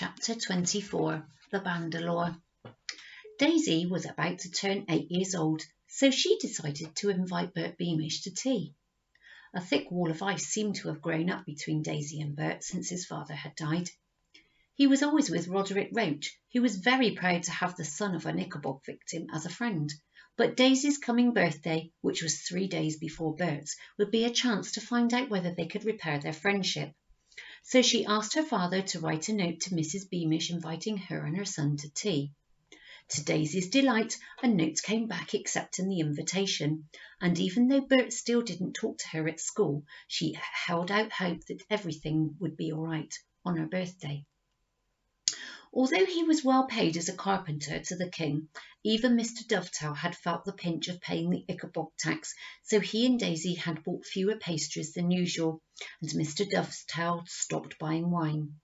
Chapter 24 The Bandalore. Daisy was about to turn 8 years old, so she decided to invite Bert Beamish to tea. A thick wall of ice seemed to have grown up between Daisy and Bert since his father had died. He was always with Roderick Roach, who was very proud to have the son of an Ickabog victim as a friend. But Daisy's coming birthday, which was 3 days before Bert's, would be a chance to find out whether they could repair their friendship. So she asked her father to write a note to Mrs. Beamish inviting her and her son to tea. To Daisy's delight, a note came back accepting the invitation, and even though Bert still didn't talk to her at school, she held out hope that everything would be all right on her birthday. Although he was well paid as a carpenter to the king, even Mr. Dovetail had felt the pinch of paying the Ickabog tax, so he and Daisy had bought fewer pastries than usual, and Mr. Dovetail stopped buying wine.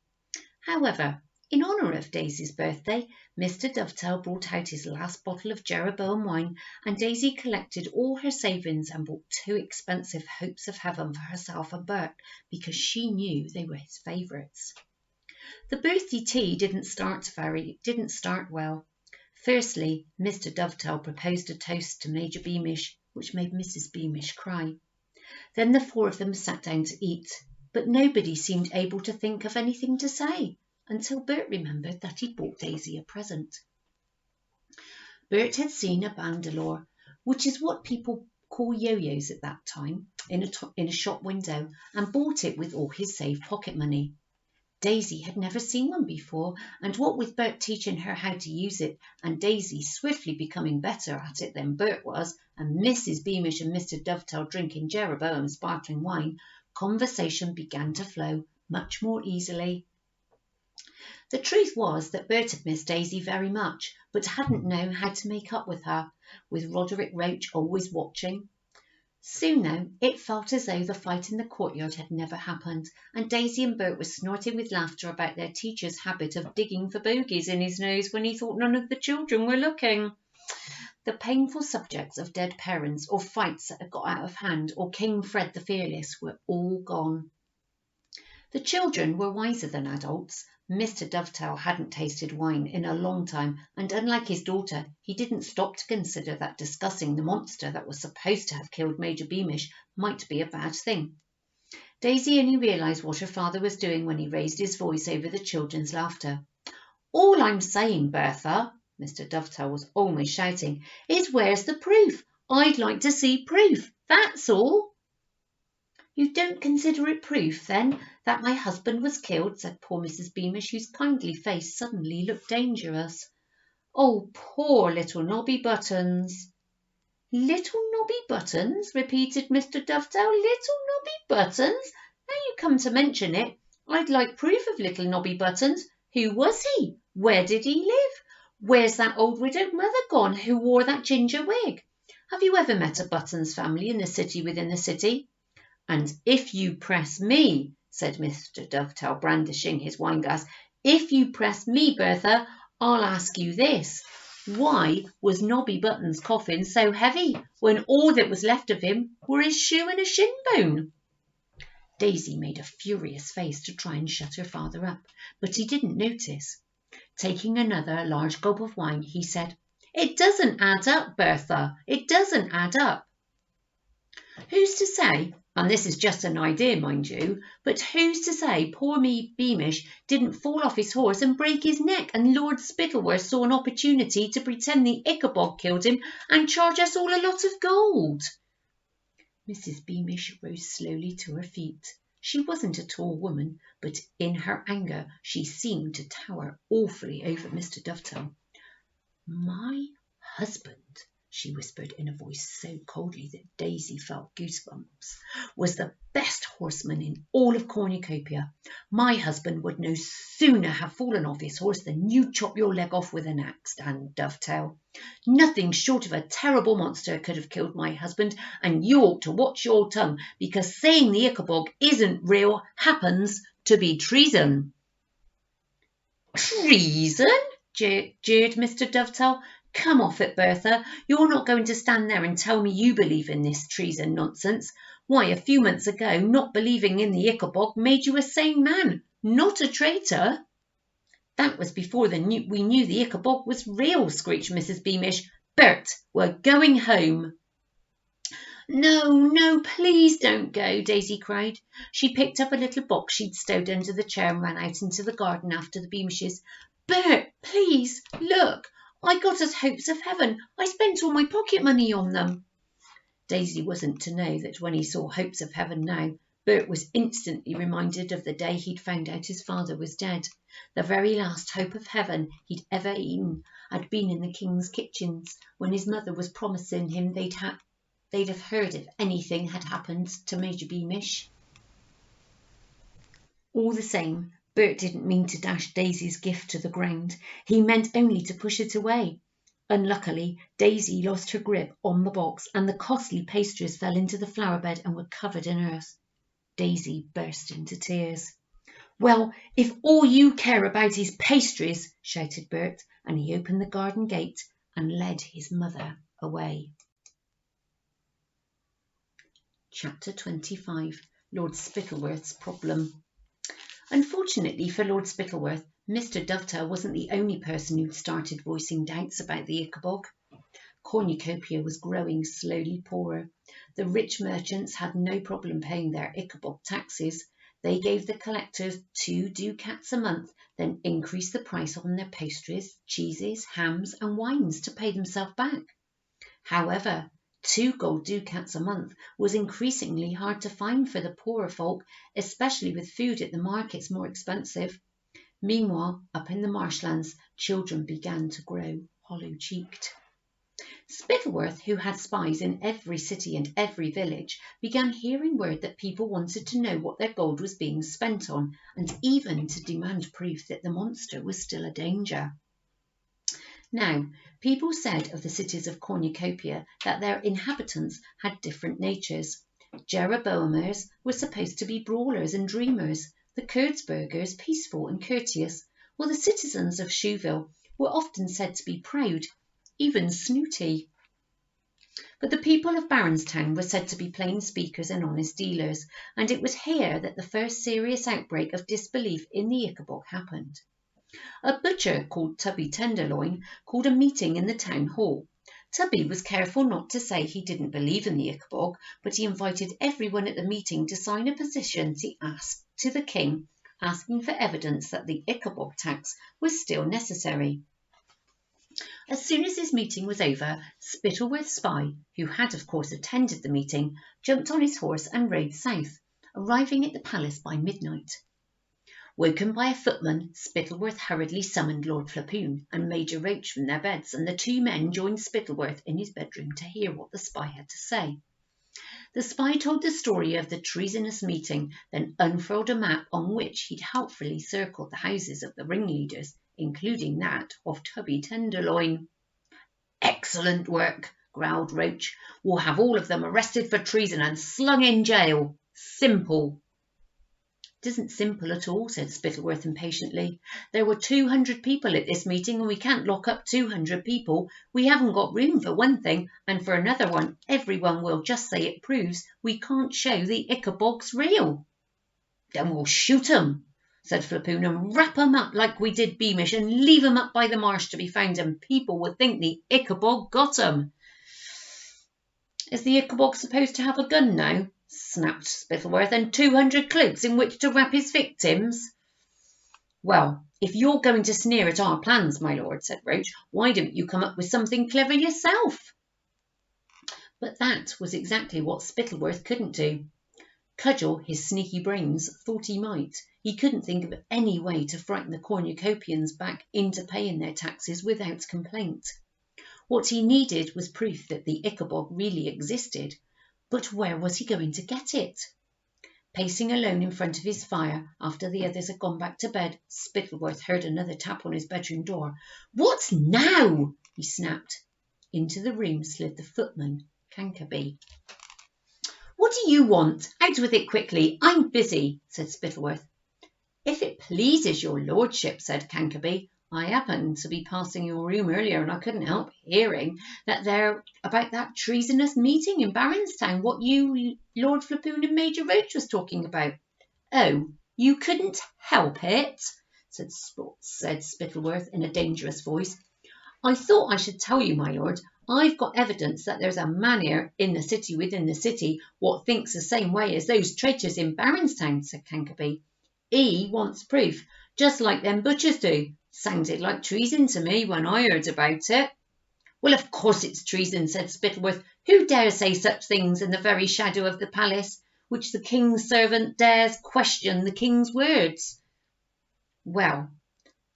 However, in honour of Daisy's birthday, Mr. Dovetail brought out his last bottle of Jeroboam wine, and Daisy collected all her savings and bought 2 expensive Hopes of Heaven for herself and Bert, because she knew they were his favourites. The birthday tea didn't start well. Firstly, Mr. Dovetail proposed a toast to Major Beamish, which made Mrs. Beamish cry. Then the 4 of them sat down to eat, but nobody seemed able to think of anything to say, until Bert remembered that he'd bought Daisy a present. Bert had seen a Bandalore, which is what people call yo-yos at that time, in a shop window, and bought it with all his saved pocket money. Daisy had never seen one before, and what with Bert teaching her how to use it, and Daisy swiftly becoming better at it than Bert was, and Mrs. Beamish and Mr. Dovetail drinking Jeroboam sparkling wine, conversation began to flow much more easily. The truth was that Bert had missed Daisy very much, but hadn't known how to make up with her, with Roderick Roach always watching. Soon, though, it felt as though the fight in the courtyard had never happened, and Daisy and Bert were snorting with laughter about their teacher's habit of digging for bogies in his nose when he thought none of the children were looking. The painful subjects of dead parents, or fights that had got out of hand, or King Fred the Fearless were all gone. The children were wiser than adults. Mr. Dovetail hadn't tasted wine in a long time, and unlike his daughter, he didn't stop to consider that discussing the monster that was supposed to have killed Major Beamish might be a bad thing. Daisy only realised what her father was doing when he raised his voice over the children's laughter. "All I'm saying, Bertha," Mr. Dovetail was almost shouting, "is where's the proof? I'd like to see proof, that's all." "You don't consider it proof, then, that my husband was killed?" said poor Mrs. Beamish, whose kindly face suddenly looked dangerous. "Oh, poor little Nobby Buttons!" "Little Nobby Buttons?" repeated Mr. Dovetail. "Little Nobby Buttons? Now you come to mention it, I'd like proof of little Nobby Buttons. Who was he? Where did he live? Where's that old widowed mother gone who wore that ginger wig? Have you ever met a Buttons family in the city within the city?" "And if you press me," said Mr. Dovetail, brandishing his wineglass, "if you press me, Bertha, I'll ask you this. Why was Nobby Button's coffin so heavy when all that was left of him were his shoe and a shin bone?" Daisy made a furious face to try and shut her father up, but he didn't notice. Taking another large gulp of wine, he said, "It doesn't add up, Bertha. It doesn't add up. Who's to say, and this is just an idea, mind you, but who's to say poor Beamish didn't fall off his horse and break his neck, and Lord Spitfires saw an opportunity to pretend the Ickabog killed him and charge us all a lot of gold?" Mrs. Beamish rose slowly to her feet. She wasn't a tall woman, but in her anger she seemed to tower awfully over Mr. Dovetail. "My husband," she whispered in a voice so coldly that Daisy felt goosebumps, "was the best horseman in all of Cornucopia. My husband would no sooner have fallen off his horse than you chop your leg off with an axe, Dan Dovetail. Nothing short of a terrible monster could have killed my husband, and you ought to watch your tongue, because saying the Ickabog isn't real happens to be treason." "Treason?" jeered Mr. Dovetail. "Come off it, Bertha. You're not going to stand there and tell me you believe in this treason nonsense. Why, a few months ago, not believing in the Ickabog made you a sane man, not a traitor." That was before we knew the Ickabog was real, screeched Mrs. Beamish. Bert, we're going home. No, no, please don't go, Daisy cried. She picked up a little box she'd stowed under the chair and ran out into the garden after the Beamishes. Bert, please, look, I got us hopes of heaven. I spent all my pocket money on them. Daisy wasn't to know that when he saw hopes of heaven now, Bert was instantly reminded of the day he'd found out his father was dead. The very last hope of heaven he'd ever eaten had been in the king's kitchens, when his mother was promising him they'd have heard if anything had happened to Major Beamish. All the same, Bert didn't mean to dash Daisy's gift to the ground. He meant only to push it away. Unluckily, Daisy lost her grip on the box, and the costly pastries fell into the flower bed and were covered in earth. Daisy burst into tears. Well, if all you care about is pastries, shouted Bert, and he opened the garden gate and led his mother away. Chapter 25. Lord Spittleworth's Problem. Unfortunately for Lord Spittleworth, Mr. Dovetail wasn't the only person who'd started voicing doubts about the Ickabog. Cornucopia was growing slowly poorer. The rich merchants had no problem paying their Ickabog taxes. They gave the collectors 2 ducats a month, then increased the price on their pastries, cheeses, hams and wines to pay themselves back. However, 2 gold ducats a month was increasingly hard to find for the poorer folk, especially with food at the markets more expensive. Meanwhile, up in the marshlands, children began to grow hollow-cheeked. Spittleworth, who had spies in every city and every village, began hearing word that people wanted to know what their gold was being spent on, and even to demand proof that the monster was still a danger. Now, people said of the cities of Cornucopia that their inhabitants had different natures. Jeroboamers were supposed to be brawlers and dreamers, the Kurtzburgers peaceful and courteous, while the citizens of Shoeville were often said to be proud, even snooty. But the people of Baronstown were said to be plain speakers and honest dealers, and it was here that the first serious outbreak of disbelief in the Ickabog happened. A butcher called Tubby Tenderloin called a meeting in the town hall. Tubby was careful not to say he didn't believe in the Ickabog, but he invited everyone at the meeting to sign a petition to the king, asking for evidence that the Ickabog tax was still necessary. As soon as his meeting was over, Spittleworth's spy, who had of course attended the meeting, jumped on his horse and rode south, arriving at the palace by midnight. Woken by a footman, Spittleworth hurriedly summoned Lord Flapoon and Major Roach from their beds, and the 2 men joined Spittleworth in his bedroom to hear what the spy had to say. The spy told the story of the treasonous meeting, then unfurled a map on which he'd helpfully circled the houses of the ringleaders, including that of Tubby Tenderloin. Excellent work, growled Roach. We'll have all of them arrested for treason and slung in jail. Simple. It isn't simple at all, said Spittleworth impatiently. There were 200 people at this meeting, and we can't lock up 200 people. We haven't got room for one thing, and for another one, everyone will just say it proves we can't show the Ickabog's real. Then we'll shoot 'em, said Flapoon, and wrap 'em up like we did Beamish, and leave 'em up by the marsh to be found, and people would think the Ickabog got 'em. Is the Ickabog supposed to have a gun now? Snapped Spittleworth, and 200 cloaks in which to wrap his victims? Well, if you're going to sneer at our plans, my lord, said Roach, why don't you come up with something clever yourself? But that was exactly what Spittleworth couldn't do. Cudgel his sneaky brains thought he might. He couldn't think of any way to frighten the Cornucopians back into paying their taxes without complaint. What he needed was proof that the Ickabog really existed. But where was he going to get it? Pacing alone in front of his fire after the others had gone back to bed, Spittleworth heard another tap on his bedroom door. What now? He snapped. Into the room slid the footman, Cankaby. What do you want? Out with it quickly. I'm busy, said Spittleworth. If it pleases your lordship, said Cankaby, I happened to be passing your room earlier, and I couldn't help hearing that there about that treasonous meeting in Baronstown, what you, Lord Flapoon and Major Roach was talking about. Oh, you couldn't help it, said Spittleworth in a dangerous voice. I thought I should tell you, my lord. I've got evidence that there's a man here in the city within the city what thinks the same way as those traitors in Barronstown, said Cankerby. He wants proof, just like them butchers do. Sounded like treason to me when I heard about it. Well, of course it's treason, said Spittleworth. Who dares say such things in the very shadow of the palace, which the king's servant dares question the king's words? Well,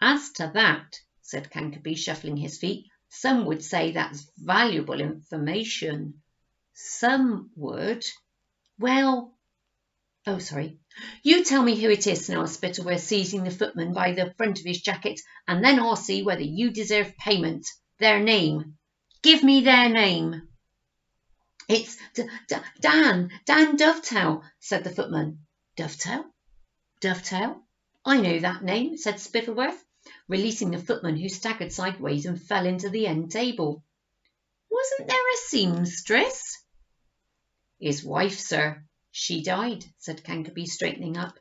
as to that, said Cankerby, shuffling his feet, some would say that's valuable information. Some would. Well, oh, sorry. You tell me who it is, snarled Spittleworth, seizing the footman by the front of his jacket, and then I'll see whether you deserve payment. Their name. Give me their name. It's Dan Dovetail, said the footman. Dovetail? Dovetail? I know that name, said Spittleworth, releasing the footman, who staggered sideways and fell into the end table. Wasn't there a seamstress? His wife, sir. She died, said Cankerby, straightening up.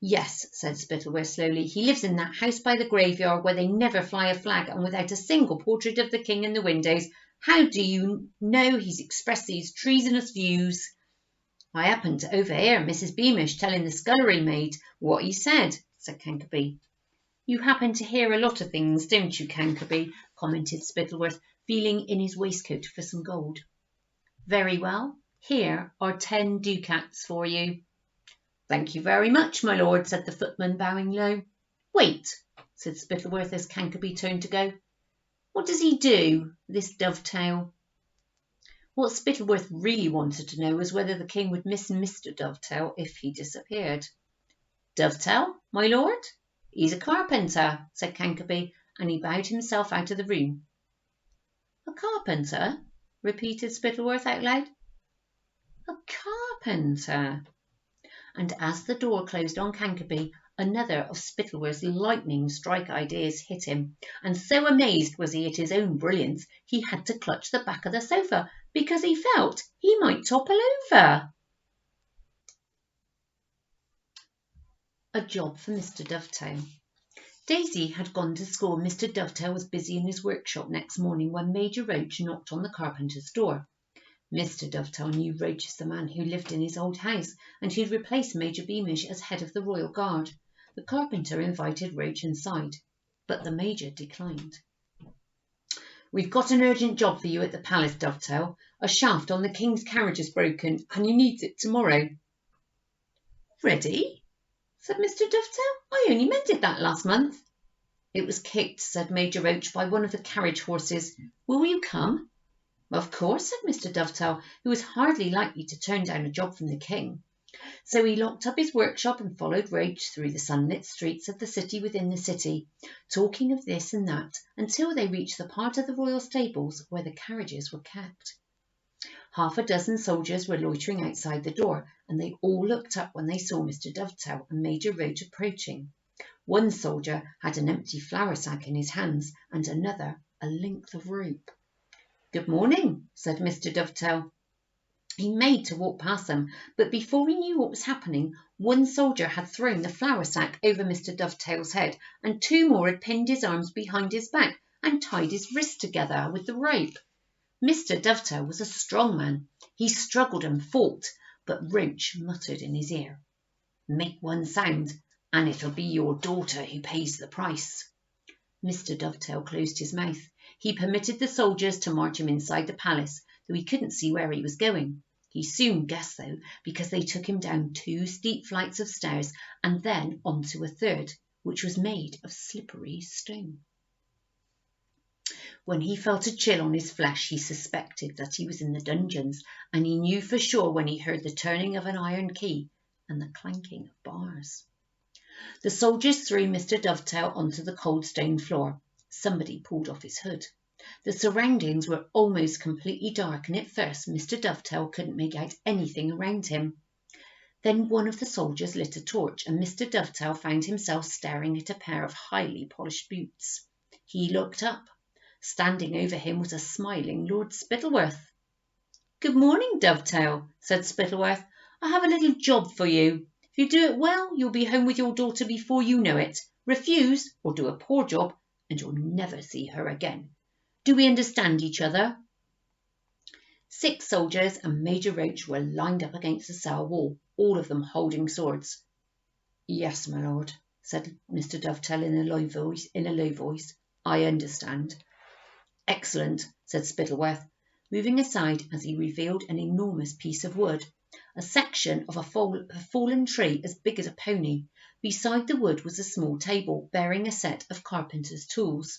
Yes, said Spittleworth slowly. He lives in that house by the graveyard where they never fly a flag and without a single portrait of the king in the windows. How do you know he's expressed these treasonous views? I happened to overhear Mrs. Beamish telling the scullery maid what he said, said Cankerby. You happen to hear a lot of things, don't you, Cankerby? Commented Spittleworth, feeling in his waistcoat for some gold. Very well. Here are 10 ducats for you. Thank you very much, my lord, said the footman, bowing low. Wait, said Spittleworth as Cankerby turned to go. What does he do, this Dovetail? What Spittleworth really wanted to know was whether the king would miss Mr. Dovetail if he disappeared. Dovetail, my lord? He's a carpenter, said Cankerby, and he bowed himself out of the room. A carpenter? Repeated Spittleworth out loud. A carpenter. And as the door closed on Cankerby, another of Spittleworth's lightning strike ideas hit him, and so amazed was he at his own brilliance, he had to clutch the back of the sofa, because he felt he might topple over. A job for Mr. Dovetail. Daisy had gone to school. Mr. Dovetail was busy in his workshop next morning when Major Roach knocked on the carpenter's door. Mr. Dovetail knew Roach as the man who lived in his old house and who'd replaced Major Beamish as head of the Royal Guard. The carpenter invited Roach inside, but the Major declined. We've got an urgent job for you at the palace, Dovetail. A shaft on the king's carriage is broken and he needs it tomorrow. Ready? Said Mr. Dovetail. I only mended that last month. It was kicked, said Major Roach, by one of the carriage horses. Will you come? Of course, said Mr. Dovetail, who was hardly likely to turn down a job from the king. So he locked up his workshop and followed Roach through the sunlit streets of the city within the city, talking of this and that, until they reached the part of the royal stables where the carriages were kept. Half a dozen soldiers were loitering outside the door, and they all looked up when they saw Mr. Dovetail and Major Roach approaching. One soldier had an empty flour sack in his hands, and another a length of rope. Good morning, said Mr. Dovetail. He made to walk past them, but before he knew what was happening, one soldier had thrown the flour sack over Mr. Dovetail's head, and 2 more had pinned his arms behind his back and tied his wrists together with the rope. Mr. Dovetail was a strong man. He struggled and fought, but Roach muttered in his ear, Make one sound, and it'll be your daughter who pays the price. Mr. Dovetail closed his mouth. He permitted the soldiers to march him inside the palace, though he couldn't see where he was going. He soon guessed, though, because they took him down 2 steep flights of stairs and then onto a third, which was made of slippery stone. When he felt a chill on his flesh, he suspected that he was in the dungeons, and he knew for sure when he heard the turning of an iron key and the clanking of bars. The soldiers threw Mr. Dovetail onto the cold stone floor. Somebody pulled off his hood. The surroundings were almost completely dark, and at first Mr. Dovetail couldn't make out anything around him. Then one of the soldiers lit a torch, and Mr. Dovetail found himself staring at a pair of highly polished boots. He looked up. Standing over him was a smiling Lord Spittleworth. Good morning, Dovetail, said Spittleworth. I have a little job for you. If you do it well, you'll be home with your daughter before you know it. Refuse or do a poor job and you'll never see her again. Do we understand each other?" 6 soldiers and Major Roach were lined up against the cell wall, all of them holding swords. "Yes, my lord," said Mr. Dovetail in a low voice. "I understand." "Excellent," said Spittleworth, moving aside as he revealed an enormous piece of wood, a section of a fallen tree as big as a pony. Beside the wood was a small table bearing a set of carpenter's tools.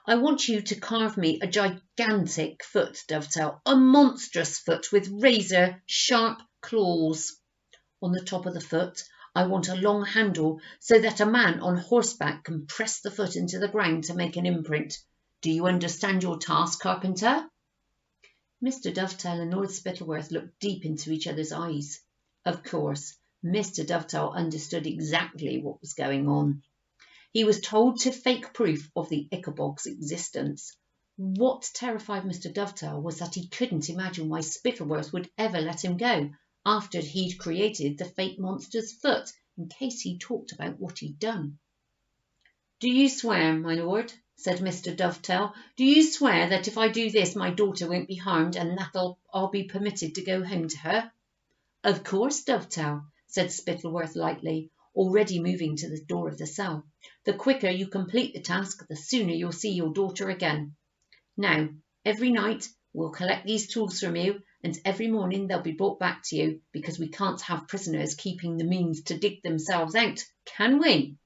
"I want you to carve me a gigantic foot, Dovetail, a monstrous foot with razor-sharp claws. On the top of the foot, I want a long handle so that a man on horseback can press the foot into the ground to make an imprint. Do you understand your task, carpenter?" Mr. Dovetail and Lord Spittleworth looked deep into each other's eyes. Of course, Mr. Dovetail understood exactly what was going on. He was told to fake proof of the Ickabog's existence. What terrified Mr. Dovetail was that he couldn't imagine why Spittleworth would ever let him go after he'd created the fake monster's foot, in case he talked about what he'd done. "Do you swear, my lord," said Mr. Dovetail, "do you swear that if I do this my daughter won't be harmed and that I'll be permitted to go home to her?" "Of course, Dovetail," said Spittleworth lightly, already moving to the door of the cell. "The quicker you complete the task, the sooner you'll see your daughter again. Now, every night we'll collect these tools from you, and every morning they'll be brought back to you, because we can't have prisoners keeping the means to dig themselves out, can we?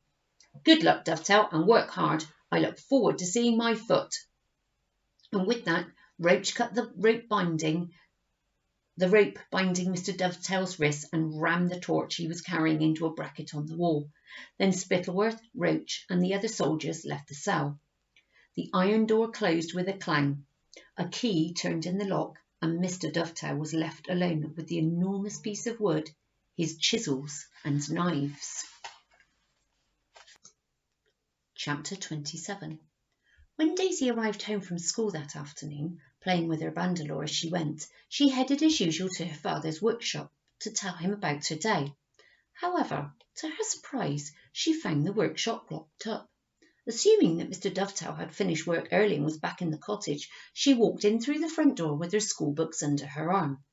Good luck, Dovetail, and work hard. I look forward to seeing my foot." And with that, Roach cut the rope binding Mr. Dovetail's wrists and rammed the torch he was carrying into a bracket on the wall. Then Spittleworth, Roach, and the other soldiers left the cell. The iron door closed with a clang. A key turned in the lock, and Mr. Dovetail was left alone with the enormous piece of wood, his chisels and knives. Chapter 27. When Daisy arrived home from school that afternoon, playing with her Bandalore as she went, she headed as usual to her father's workshop to tell him about her day. However, to her surprise, she found the workshop locked up. Assuming that Mr. Dovetail had finished work early and was back in the cottage, she walked in through the front door with her school books under her arm.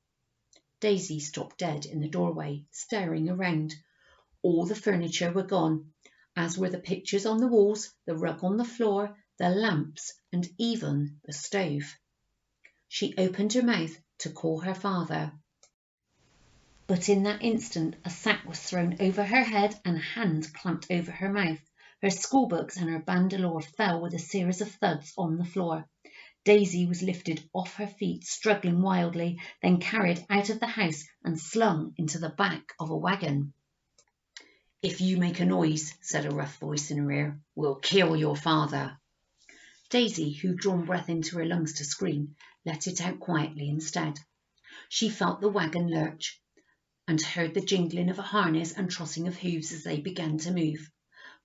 Daisy stopped dead in the doorway, staring around. All the furniture were gone, as were the pictures on the walls, the rug on the floor, the lamps, and even the stove. She opened her mouth to call her father. But in that instant a sack was thrown over her head and a hand clamped over her mouth. Her schoolbooks and her Bandalore fell with a series of thuds on the floor. Daisy was lifted off her feet, struggling wildly, then carried out of the house and slung into the back of a wagon. "If you make a noise," said a rough voice in her ear, "we'll kill your father." Daisy, who'd drawn breath into her lungs to scream, let it out quietly instead. She felt the wagon lurch and heard the jingling of a harness and trotting of hooves as they began to move.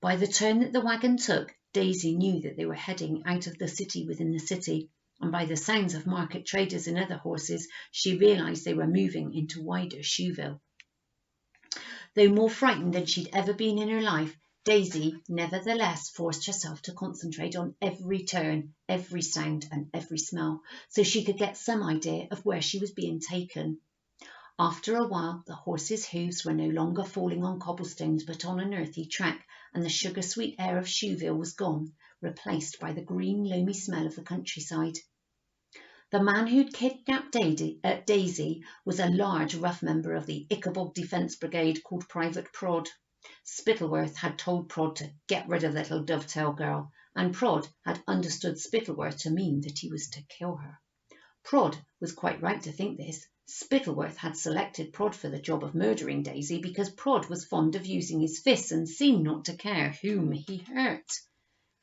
By the turn that the wagon took, Daisy knew that they were heading out of the city within the city, and by the sounds of market traders and other horses, she realised they were moving into wider Shoeville. Though more frightened than she'd ever been in her life, Daisy nevertheless forced herself to concentrate on every turn, every sound and every smell, so she could get some idea of where she was being taken. After a while, the horses' hooves were no longer falling on cobblestones but on an earthy track, and the sugar-sweet air of Shoeville was gone, replaced by the green, loamy smell of the countryside. The man who'd kidnapped Daisy was a large, rough member of the Ickabog Defence Brigade called Private Prod. Spittleworth had told Prod to get rid of the little Dovetail girl, and Prod had understood Spittleworth to mean that he was to kill her. Prod was quite right to think this. Spittleworth had selected Prod for the job of murdering Daisy because Prod was fond of using his fists and seemed not to care whom he hurt.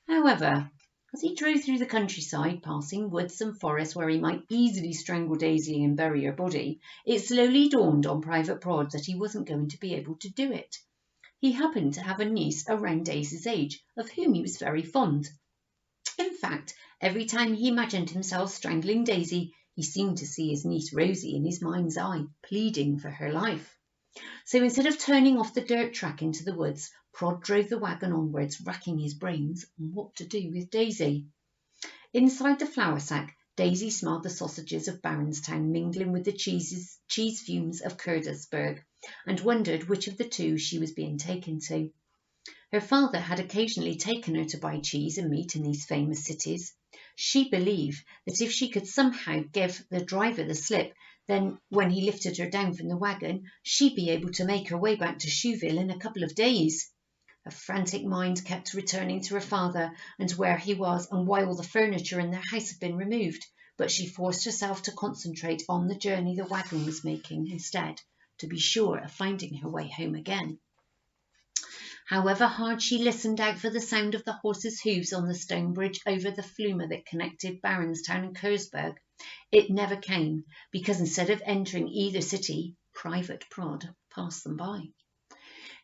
However, as he drove through the countryside, passing woods and forests where he might easily strangle Daisy and bury her body, it slowly dawned on Private Prod that he wasn't going to be able to do it. He happened to have a niece around Daisy's age, of whom he was very fond. In fact, every time he imagined himself strangling Daisy, he seemed to see his niece Rosie in his mind's eye, pleading for her life. So instead of turning off the dirt track into the woods, Prod drove the wagon onwards, racking his brains on what to do with Daisy. Inside the flour sack, Daisy smelled the sausages of Baronstown mingling with the cheese fumes of Kurdersburg, and wondered which of the two she was being taken to. Her father had occasionally taken her to buy cheese and meat in these famous cities. She believed that if she could somehow give the driver the slip, then when he lifted her down from the wagon, she'd be able to make her way back to Chouville in a couple of days. Her frantic mind kept returning to her father and where he was and why all the furniture in their house had been removed, but she forced herself to concentrate on the journey the wagon was making instead, to be sure of finding her way home again. However hard she listened out for the sound of the horses' hoofs on the stone bridge over the flume that connected Baronstown and Kursberg, it never came, because instead of entering either city, Private Prod passed them by.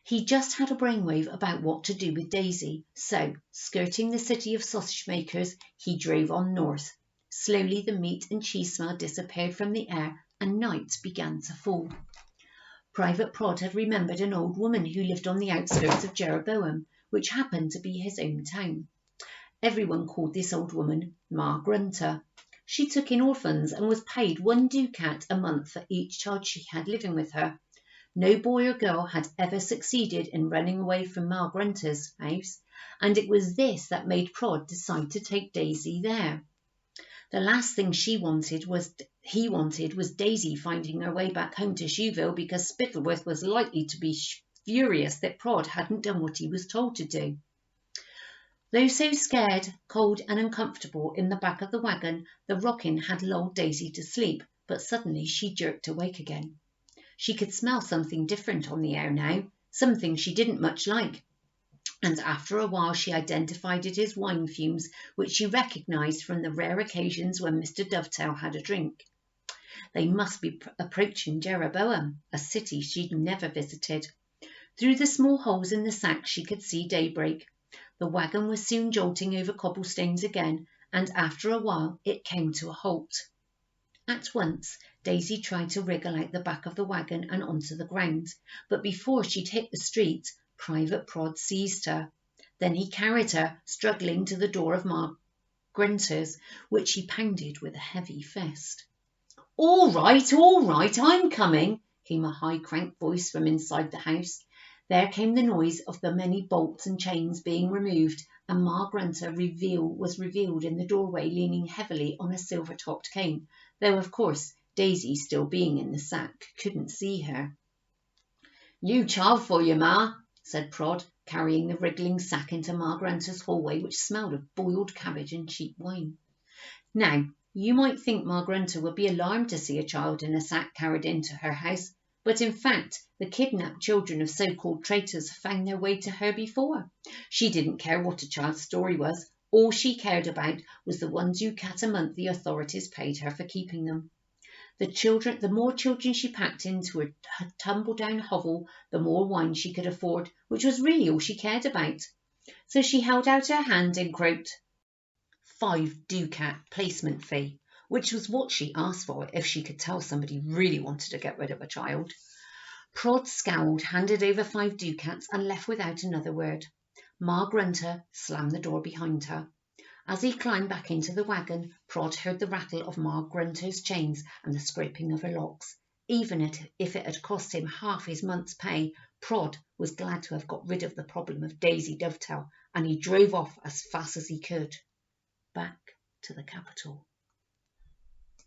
He just had a brainwave about what to do with Daisy, so, skirting the city of sausage makers, he drove on north. Slowly the meat and cheese smell disappeared from the air, and night began to fall. Private Prod had remembered an old woman who lived on the outskirts of Jeroboam, which happened to be his own town. Everyone called this old woman Ma Grunter. She took in orphans and was paid 1 ducat a month for each child she had living with her. No boy or girl had ever succeeded in running away from Ma Grunter's house, and it was this that made Prod decide to take Daisy there. The last thing he wanted was Daisy finding her way back home to Chouville, because Spittleworth was likely to be furious that Prod hadn't done what he was told to do. Though so scared, cold and uncomfortable in the back of the wagon, the rocking had lulled Daisy to sleep, but suddenly she jerked awake again. She could smell something different on the air now, something she didn't much like, and after a while she identified it as wine fumes, which she recognised from the rare occasions when Mr. Dovetail had a drink. They must be approaching Jeroboam, a city she'd never visited. Through the small holes in the sack she could see daybreak. The wagon was soon jolting over cobblestones again, and after a while it came to a halt. At once Daisy tried to wriggle out the back of the wagon and onto the ground, but before she'd hit the street, Private Prod seized her. Then he carried her, struggling, to the door of Ma Grunter's, which he pounded with a heavy fist. All right, I'm coming," came a high cranked voice from inside the house. There came the noise of the many bolts and chains being removed, and Ma Grunter was revealed in the doorway, leaning heavily on a silver-topped cane, though, of course, Daisy, still being in the sack, couldn't see her. "New child for you, Ma," said Prod, carrying the wriggling sack into Ma Grunter's hallway, which smelled of boiled cabbage and cheap wine. Now, you might think Ma Grunter would be alarmed to see a child in a sack carried into her house, but in fact, the kidnapped children of so-called traitors found their way to her before. She didn't care what a child's story was. All she cared about was the 1 ducat a month the authorities paid her for keeping them. The more children she packed into her tumble-down hovel, the more wine she could afford, which was really all she cared about. So she held out her hand and croaked 5 ducat placement fee, which was what she asked for if she could tell somebody really wanted to get rid of a child. Prod scowled, handed over 5 ducats, and left without another word. Ma Grunter slammed the door behind her. As he climbed back into the wagon, Prod heard the rattle of Ma Grunter's chains and the scraping of her locks. Even if it had cost him half his month's pay, Prod was glad to have got rid of the problem of Daisy Dovetail, and he drove off as fast as he could, back to the capital.